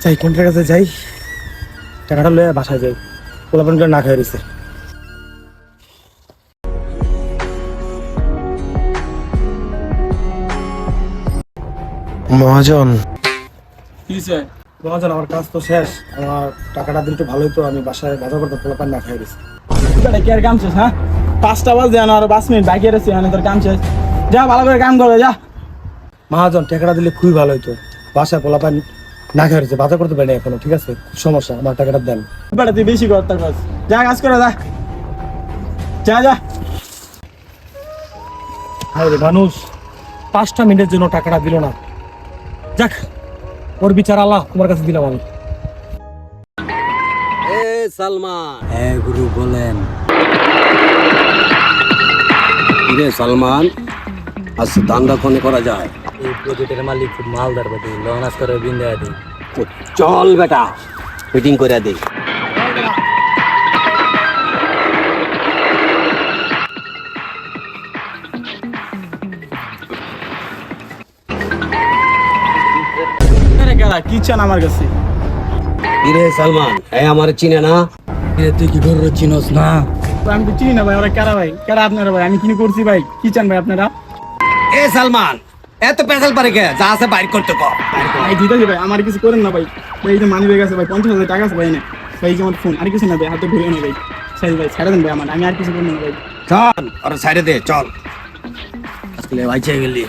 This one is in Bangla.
যাই কোনটার কাছে যাই, টাকাটা লয়ে বাসায় যাই, পোলাপান করে না খাই রয়েছে। মহাজন মহাজন, আমার কাজ তো শেষ, আমার টাকাটা দিলে একটু ভালোই, তো আমি বাসায় বাজার করতে পোলাপান না খাই রয়েছে। কি আর কাম শেষ? হ্যাঁ, 5টা বাজে আর 5 মিনিট বাকি আছে, তোর কাম শেষ। যা ভালো করে কাম করে যা। মহাজন, টাকাটা দিলে খুবই ভালো হইতো, বাসায় পোলাপান না খাই রয়েছে, বাজার করতে পারি না এখনো। ঠিক আছে, খুব সমস্যা, আমার টাকাটা দেন। বেটা তুই বেশি করতে কাজ, যা কাজ করে যা যা যা। আরে মানুষ 5টা মিনিটের জন্য টাকাটা দিল না, যাক ওর বিচার আল্লাহ তোমার কাছে দিলাম আমি। সালমান, হ্যাঁ গুরু বলেন। কিরে সালমান, আচ্ছা দান্দা কোনে করা যায়? এই প্রজেক্টের মালিক খুব মালদার বেটি, লনাস করে বিন্দা দিই। চল বেটা, ফিটিং করে দে। আরে কারা কি চান আমার কাছে? কিরে সালমান, হ্যাঁ আমার চিনে না? তুই কি করে চিনস না? আমি তো চিনি না ভাই, ওরা কারা ভাই? কারা আপনারা ভাই? আমি কি করছি ভাই? কি চান ভাই আপনারা? এ সালমান, এত পেশাল পারে কে? যা আছে বাইর করতে কর। ভাই দিতেছি ভাই, আমার কিছু করেন না ভাই। ভাই এই যে মানি ব্যাগ আছে ভাই, 50,000 টাকা আছে ভাই না ভাই, এই যে আমার ফোন, আর কিছু না ভাই, হাতে ঘুরে না ভাই। সাইজ ভাই ছেড়ে দেন ভাই আমার, আমি আর কিছু করবো না ভাই। চল, ওরা সাইডে দে, চল। আজকে বাইচে গেলি।